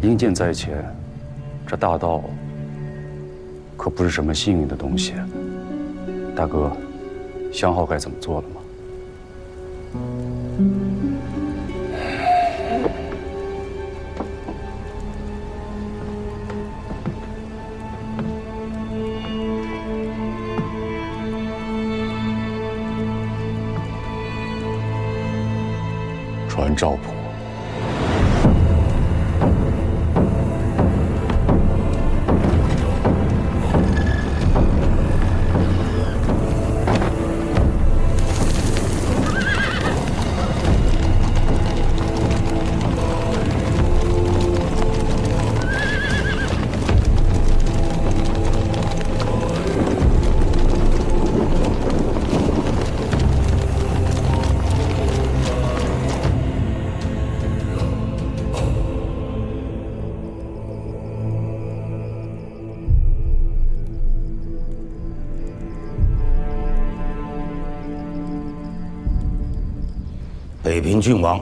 英剑在前，这大道可不是什么幸运的东西。大哥，想好该怎么做了吗？传赵普。 北平郡王，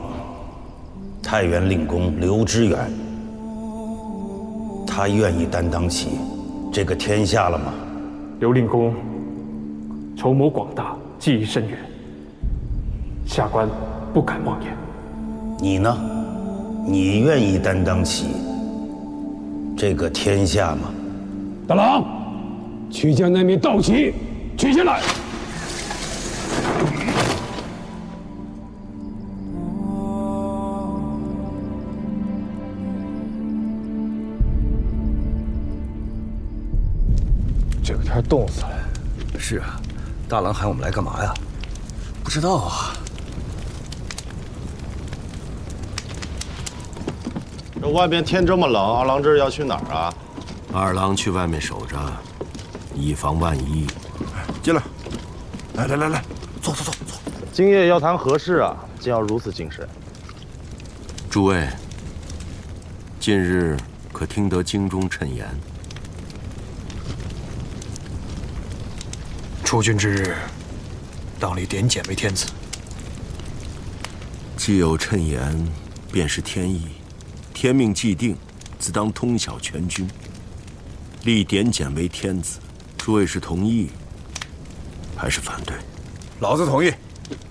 太原令公刘知远，他愿意担当起这个天下了吗？刘令公筹谋广大，技艺深远，下官不敢妄言。你呢？你愿意担当起这个天下吗？大郎，去将那名盗旗取下来。 这个天冻死了。是啊，大郎喊我们来干嘛呀？不知道啊。这外边天这么冷，二郎这要去哪儿啊？二郎去外面守着，以防万一。进来，来，坐。今夜要谈何事啊？竟要如此精神？诸位，近日可听得京中谶言？ 出军之日，当立点检为天子。既有谶言，便是天意。天命既定，自当通晓全军。立点检为天子，诸位是同意，还是反对？老子同意。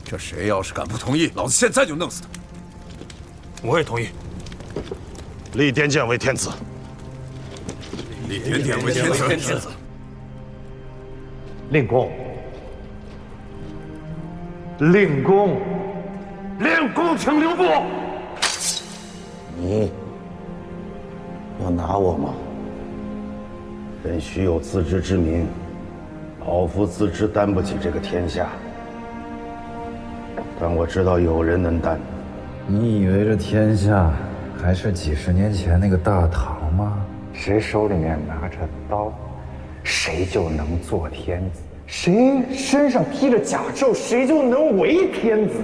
这谁要是敢不同意，老子现在就弄死他。我也同意。立点检为天子。立点检为天子。 令公，令公，请留步！你要拿我吗？人须有自知之明，老夫自知担不起这个天下，但我知道有人能担。你以为这天下还是几十年前那个大唐吗？谁手里面拿着刀？ 谁就能做天子，谁身上披着甲胄，谁就能为天子。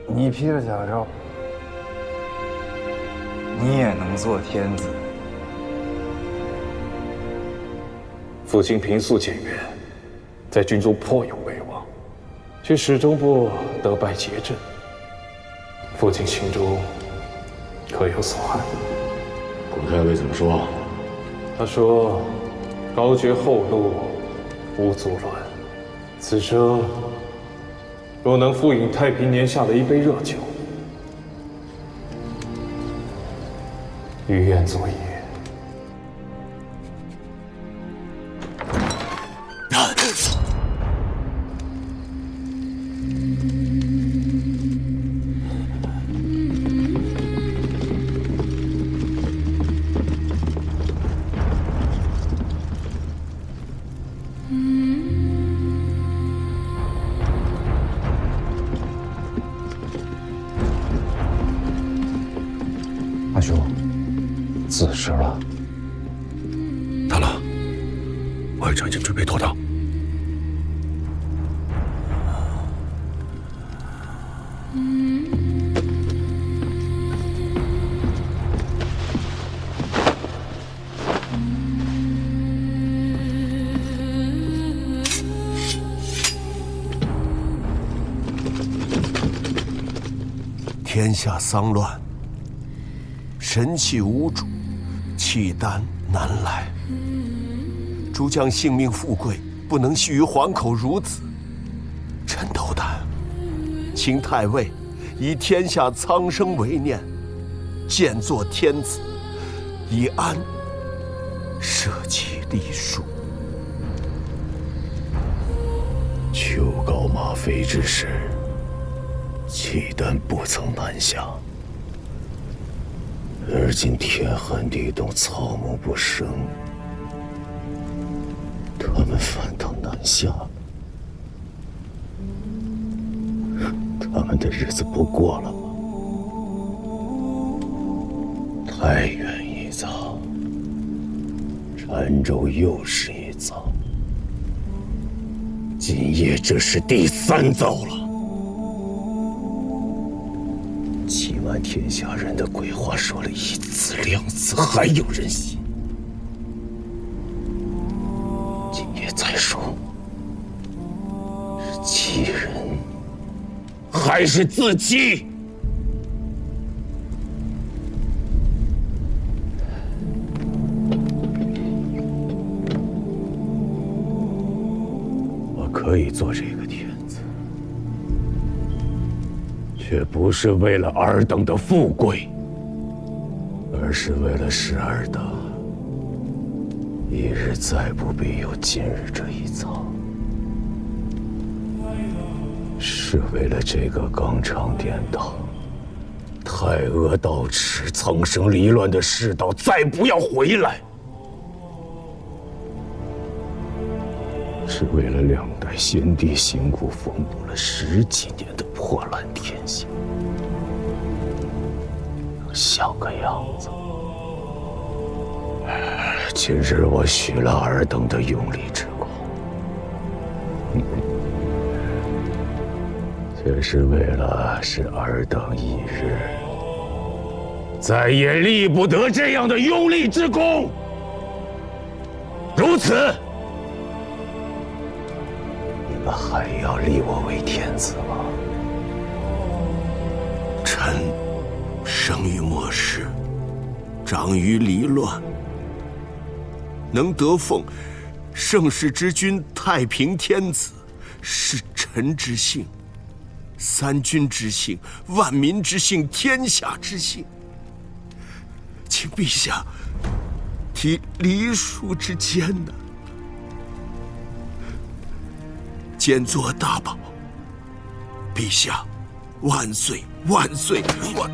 你披着甲胄，你也能做天子。父亲平素简约，在军中颇有威望，却始终不得拜节制。父亲心中可有所憾？古太尉怎么说？他说。 高绝后路，无足论。此生若能复饮太平年下的一杯热酒，于愿足矣。阿兄，子时了。大郎，外长已经准备妥当。天下丧乱。神器无主，契丹难来。诸将性命富贵，不能系于皇口孺子。臣斗胆，请太尉以天下苍生为念，建作天子，以安社稷隶属。秋高马肥之时，契丹不曾南下，而今天寒地冻，草木不生，他们反倒南下，他们的日子不过了吗？太原一遭，澶州又是一遭，今夜这是第3遭了。欺瞒天下人的鬼话说了1次2次，还有人信？今夜再说，是欺人还是自欺？我可以做这个天子，却不是为了尔等的富贵，而是为了使尔等一日再不必有今日这一遭，是为了这个纲常颠倒、太阿道持、苍生离乱的世道再不要回来，是为了2代先帝辛苦缝补了10几年的破烂天下能像个样子。今日我许了尔等的拥立之功，却是为了使尔等一日再也立不得这样的拥立之功。如此，你们还要立我为天子吗？臣生于末世，长于离乱，能得奉盛世之君、太平天子，是臣之幸，三军之幸，万民之幸，天下之幸。请陛下提黎庶之艰难，兼作大宝。陛下，万岁万岁万！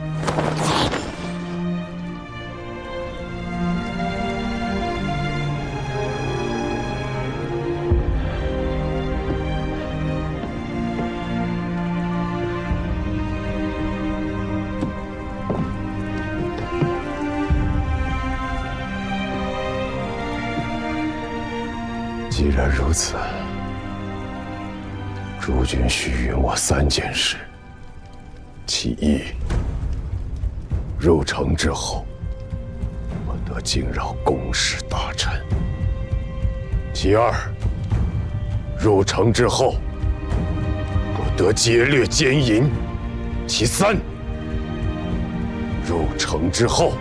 既然如此，诸君须允我3件事：其一，入城之后，不得惊扰公事大臣；其二，入城之后，不得劫掠奸淫；其三，入城之后，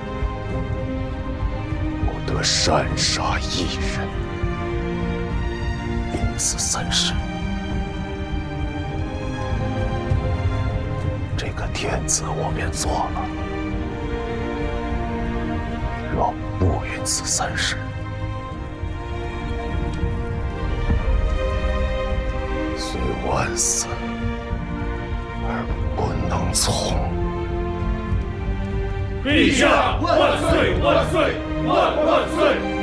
不得擅杀一人。此3事，这个天子我便做了。若不允此3事，虽万死而不能从。陛下万岁万岁万万岁！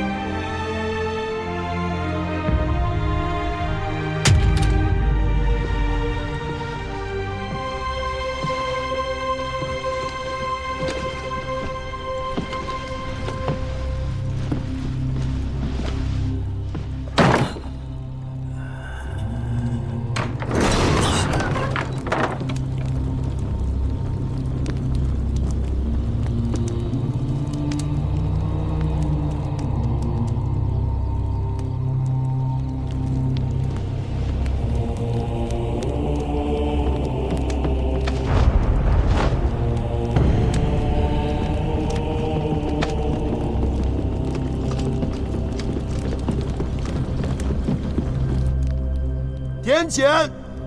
点检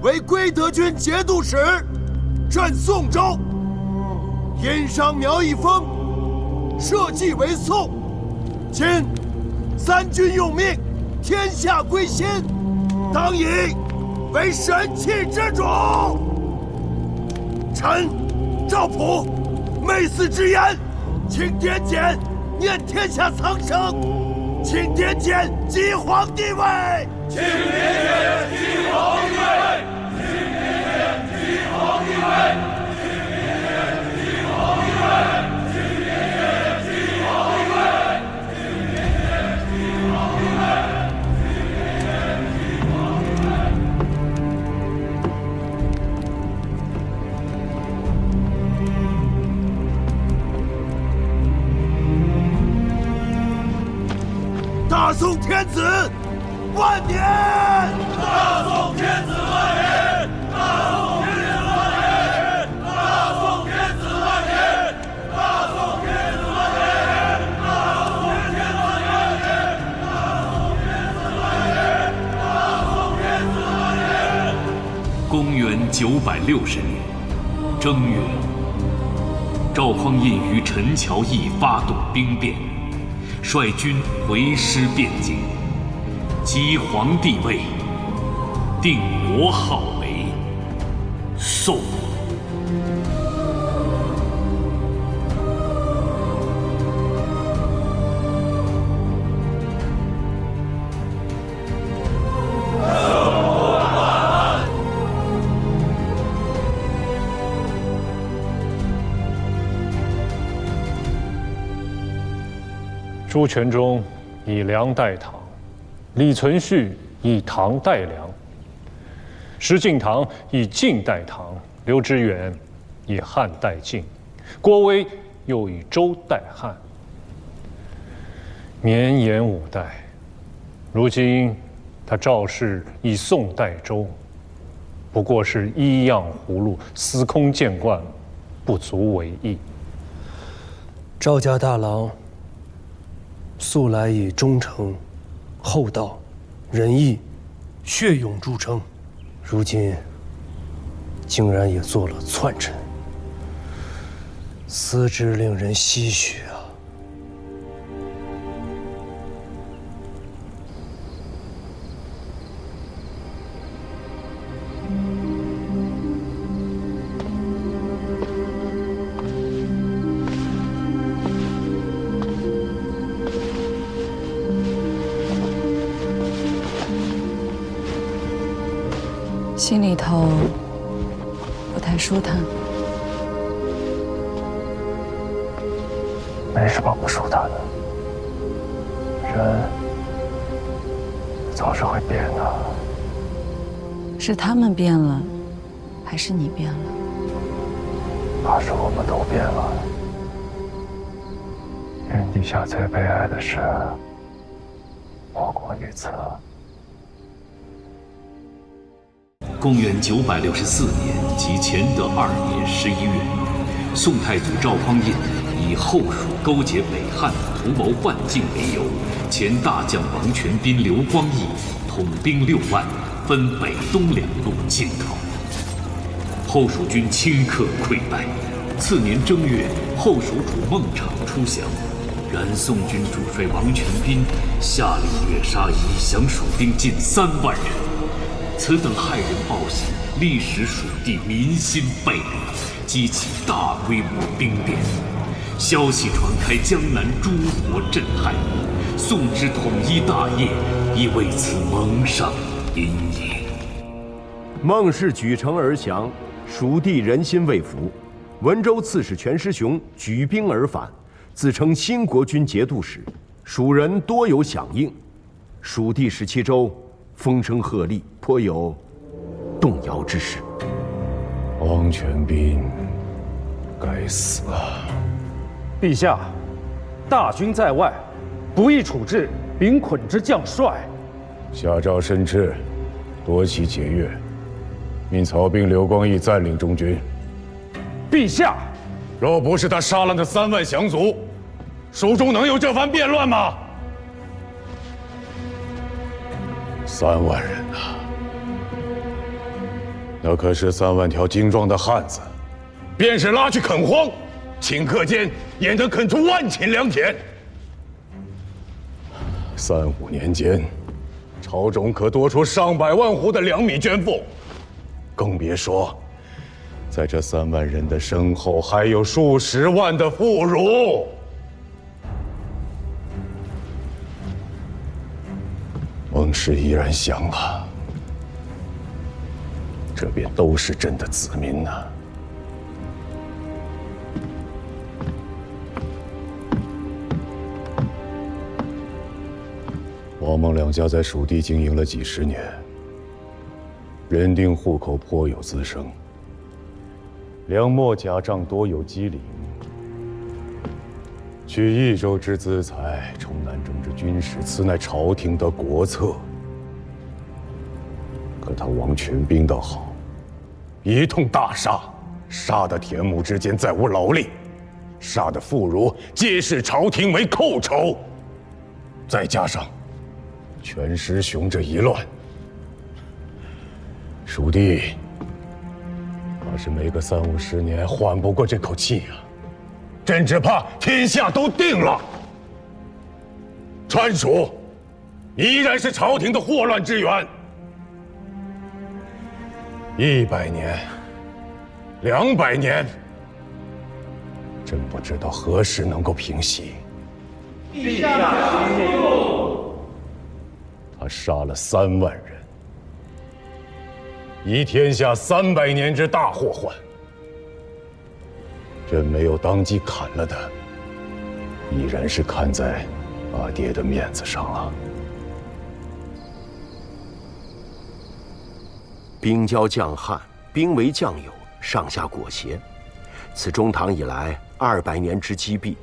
为归德军节度使，镇宋州。殷商苗一封，社稷为宋。今三军用命，天下归心，当以为神器之主。臣赵普昧死之言，请点检念天下苍生，请点检即皇帝位。请点检即皇帝位，请点检即皇帝位，请点检即皇帝位，请点检即皇帝位，请点检即皇帝位，请点检即皇帝位。大宋天子万年！大宋天子万年！大宋天子万年！大宋天子万年！大宋天子万年！大宋天子万年！大宋天子万年！大宋天子万年！公元960年正月，赵匡胤与陈乔义发动兵变，率军回师汴京。即皇帝位，定国号为宋。朱全忠以梁代唐，李存勖以唐代梁，石敬瑭以晋代唐，刘知远以汉代晋，郭威又以周代汉，绵延5代。如今他赵氏以宋代周，不过是依样葫芦，司空见惯，不足为意。赵家大郎素来以忠诚、厚道、仁义、血勇著称，如今竟然也做了篡臣，思之令人唏嘘啊！心里头不太舒坦。没什么不舒坦的，人总是会变的。是他们变了，还是你变了？怕是我们都变了。天底下最悲哀的事，莫过于此。公元964年即乾德2年11月，宋太祖赵匡胤以后蜀勾结北汉、图谋换境为由，前大将王全斌、刘光义统兵6万，分北东2路进讨。后蜀军顷刻溃败。次年正月，后蜀主孟昶出降，然宋军主帅王全斌下令虐杀以降蜀兵近3万人。此等骇人暴行，历使蜀地民心背离，激起大规模兵变。消息传开，江南诸国震撼，宋之统一大业亦为此蒙上阴影。孟氏举城而降，蜀地人心未服。文州刺史全师雄举兵而返，自称新国军节度使，蜀人多有响应。蜀地17州风声鹤唳，颇有动摇之势。王全斌，该死啊！陛下，大军在外，不宜处置兵捆之将帅。下诏申斥，夺其节钺，命曹兵刘光义占领中军。陛下，若不是他杀了那3万降卒，蜀中能有这番变乱吗？3万人啊，那可是3万条精壮的汉子，便是拉去垦荒，顷刻间也能垦出万顷良田。3、5年间，朝中可多出上百万户的粮米捐赋，更别说，在这3万人的身后还有数十万的妇孺。孟氏依然降了，这便都是朕的子民呐。王孟两家在蜀地经营了几十年，人丁户口颇有滋生，粮秣甲仗多有机灵。取益州之资财，充南中之军事，此乃朝廷的国策。可他王全兵倒好，一通大杀，杀得田亩之间再无劳力，杀的妇孺皆视朝廷为寇仇，再加上全师雄这一乱，蜀地怕是没个3、50年缓不过这口气呀。朕只怕天下都定了，川蜀依然是朝廷的祸乱之源。100年、200年，朕不知道何时能够平息。陛下息怒。他杀了3万人，遗天下300年之大祸患。朕没有当即砍了他，依然是看在阿爹的面子上了。兵交将汉，兵为将友，上下裹挟。此中唐以来200年之积弊，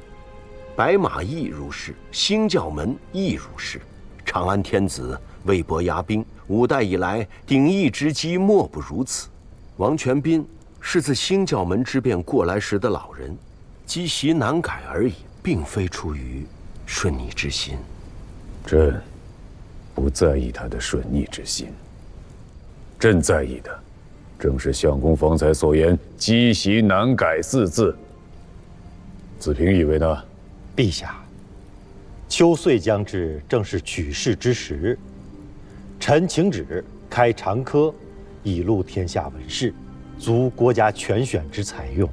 白马亦如是，兴教门亦如是。长安天子魏博压兵，5代以来鼎益之机莫不如此。王全斌是自兴教门之变过来时的老人，积习难改而已，并非出于顺逆之心。朕不在意他的顺逆之心，朕在意的正是相公方才所言“积习难改”4字。子平以为呢？陛下，秋岁将至，正是取士之时。臣请旨开长科，以录天下文士，足国家全选之采用。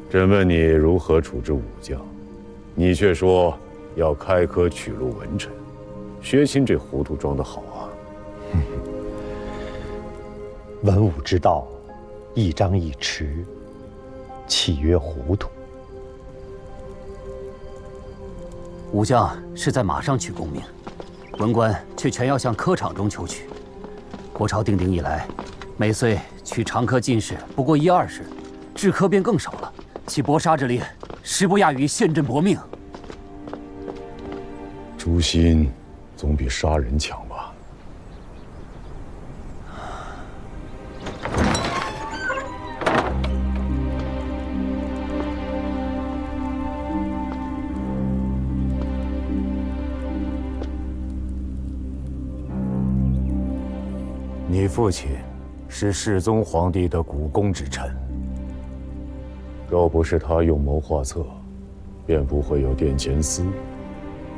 朕问你如何处置武将，你却说要开科取录文臣，薛钦这糊涂装得好啊！文武之道，一张一弛，岂曰糊涂？武将是在马上取功名，文官却全要向科场中求取。国朝定鼎以来，每岁取长科进士不过1、20，制科便更少了，其搏杀之力，实不亚于陷阵搏命。诛心总比杀人强吧？你父亲是世宗皇帝的股肱之臣，若不是他用谋划策，便不会有殿前司，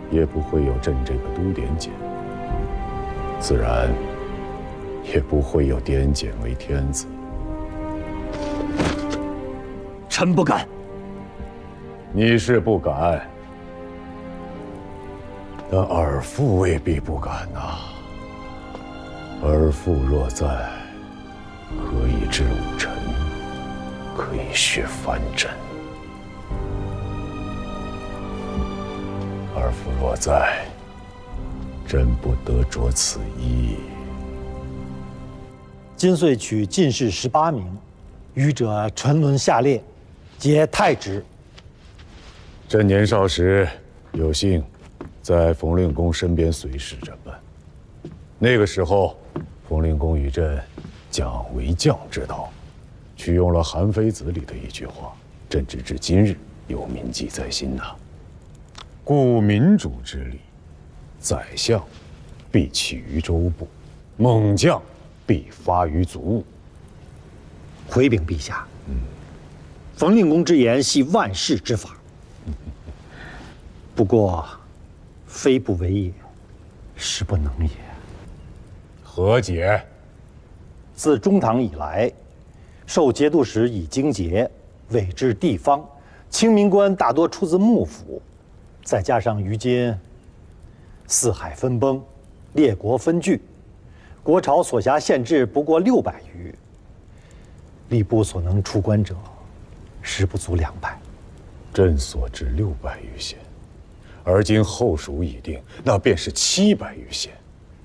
也不会有朕这个都点检，自然也不会有点检为天子。臣不敢。你是不敢，但尔父未必不敢呐。尔父若在，可以治武臣，可以削藩镇。尔父若在，朕不得着此意。今岁取进士18名，余者沉沦下列，皆太职。朕年少时有幸在冯令公身边随侍着办，那个时候，冯令公与朕讲为将之道，取用了《韩非子》里的一句话，朕直至今日有铭记在心呐。故民主之礼，宰相必起于州部，猛将必发于足物。回禀陛下，冯令公之言系万世之法，不过，非不为也，实不能也。何解？自中唐以来，受节度使以经节，委治地方，清民官大多出自幕府，再加上于今四海分崩，列国分据，国朝所辖县制不过600余，吏部所能出官者，实不足200。朕所知600余县，而今后蜀已定，那便是700余县。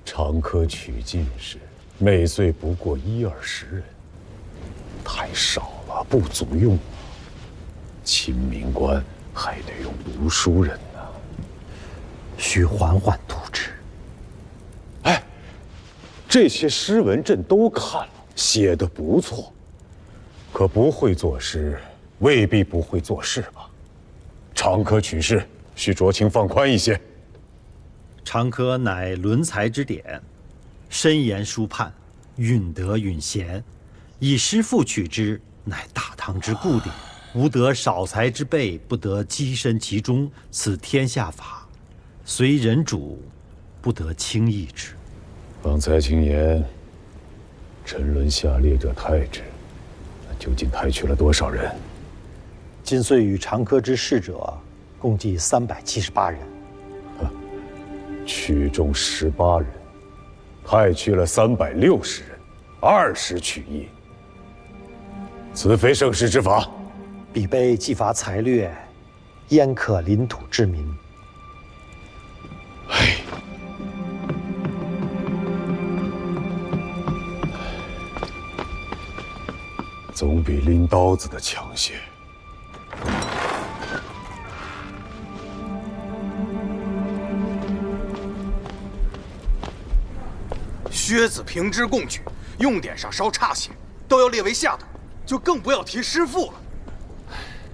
常科取进士，每岁不过10-20人，太少了，不足用。清民官还得用读书人呢，需缓缓图之。哎，这些诗文朕都看了，写得不错，可不会作诗，未必不会做事吧？常科取士，需酌情放宽一些。常科乃伦才之典，深言疏判，允德允贤，以诗赋取之，乃大唐之固典。吾得少才之辈，不得跻身其中，此天下法，虽人主，不得轻易之。方才卿言，沉沦下列者太之，那究竟太去了多少人？今岁与常科之士者，共计378人。取中18人，太去了360人，20取1，此非圣世之法。彼辈既乏才略，焉可领土治民？总比拎刀子的强些。薛子平之贡举，用典上稍差些，都要列为下等，就更不要提诗赋了。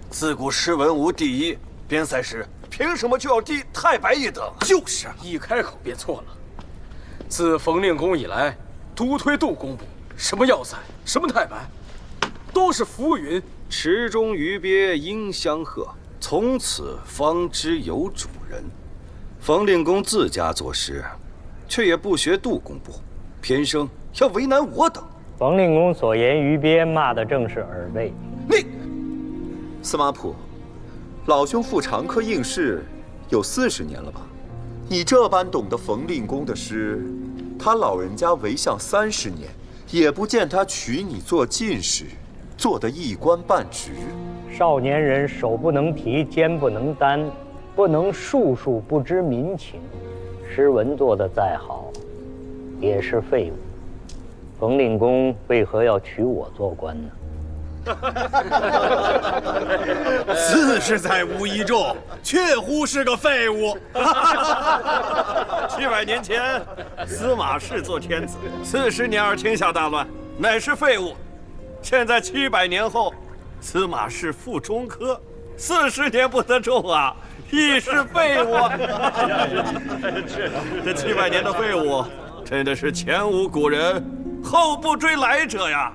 自古诗文无第一，边塞诗凭什么就要低太白一等？就是啊，一开口便错了。自冯令公以来，独推杜工部，什么要塞，什么太白，都是浮云。池中鱼鳖应相和，从此方知有主人。冯令公自家作诗，却也不学杜工部，偏生要为难我等。冯令公所言鱼鳖，骂的正是耳背。司马普，老兄赴常科应试有40年了吧？你这般懂得冯令公的诗，他老人家为相30年，也不见他取你做进士，做得一官半职。少年人手不能提，肩不能担，不能术数不知民情，诗文做得再好，也是废物。冯令公为何要取我做官呢？自是在无一众，确乎是个废物。700年前，司马氏做天子，40年而天下大乱，乃是废物。现在700年后，司马氏赴中科，40年不得中啊，亦是废物。这700年的废物，真的是前无古人，后不追来者呀！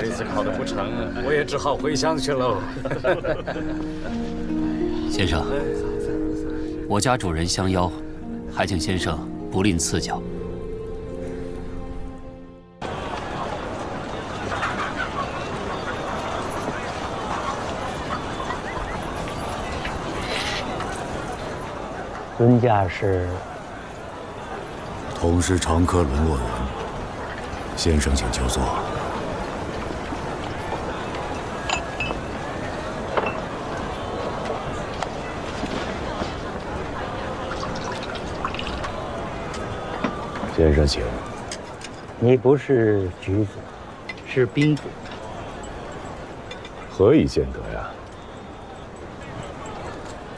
这次考得不成，我也只好回乡去喽。先生，我家主人相邀，还请先生不吝赐教。尊驾是？同是常科沦落人，先生请就坐。先生请。你不是举子，是宾子。何以见得呀？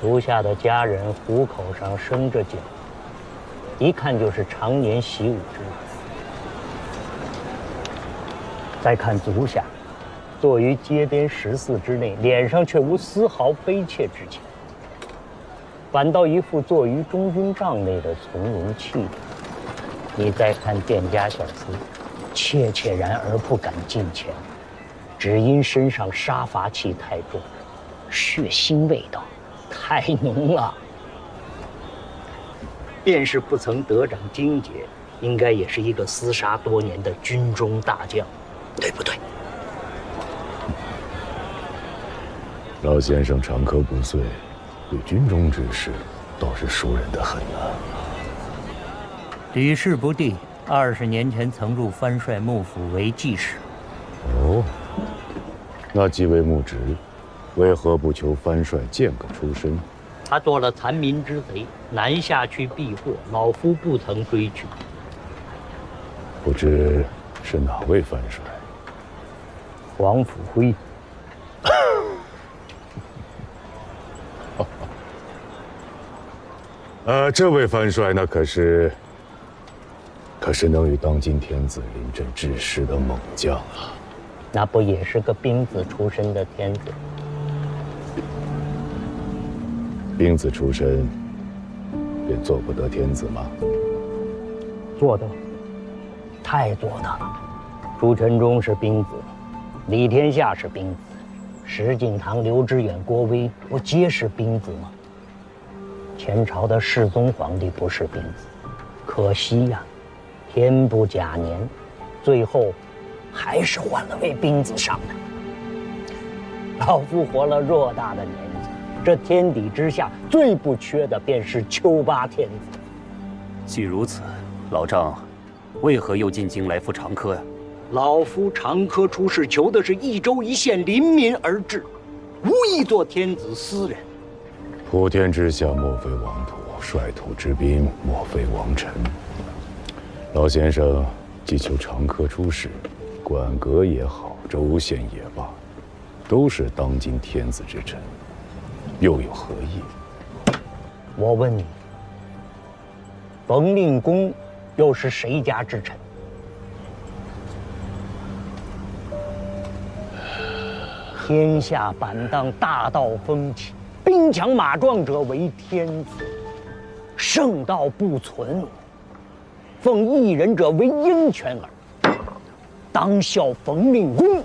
足下的家人虎口上生着茧，一看就是常年习武之人。再看足下，坐于街边14之内，脸上却无丝毫悲切之情。反倒一副坐于中军帐内的从容气度。你再看店家小厮，怯怯然而不敢近前，只因身上杀伐气太重，血腥味道太浓了。便是不曾得掌荆节，应该也是一个厮杀多年的军中大将，对不对？老先生长科不遂，对军中之事倒是熟稔得很啊。屡试不第，20年前曾入藩帅幕府为记事。哦，那几位幕职，为何不求藩帅荐个出身？他做了残民之贼，南下去避祸，老夫不曾追去。不知是哪位藩帅？黄甫辉。这位藩帅那可是能与当今天子临阵致师的猛将啊！那不也是个兵子出身的天子？兵子出身，便做不得天子吗？做得，太做得了。朱全忠是兵子，李天下是兵子，石敬瑭、刘知远、郭威不皆是兵子吗？前朝的世宗皇帝不是兵子，可惜呀，天不假年，最后还是换了位兵子上来。老夫活了偌大的年纪，这天底之下最不缺的便是丘八天子。既如此，老丈为何又进京来赴长科呀？老夫长科出仕，求的是一州一县临民而治，无意做天子私人。普天之下莫非王土，率土之滨莫非王臣。老先生既求长科出仕，管阁也好，州县也罢，都是当今天子之臣，又有何意？我问你，冯令公又是谁家之臣？天下板荡，大道风起，兵强马壮者为天子，圣道不存，奉一人者为鹰犬耳。当效冯令公，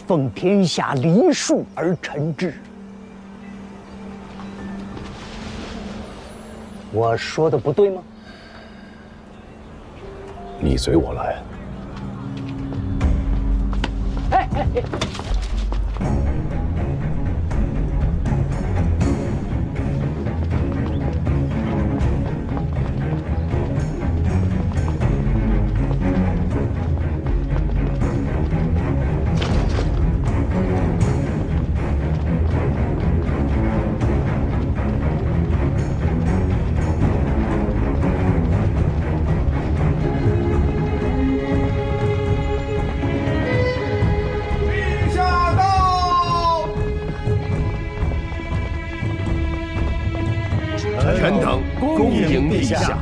奉天下梨树而臣之。我说的不对吗？你随我来。臣等恭迎陛下。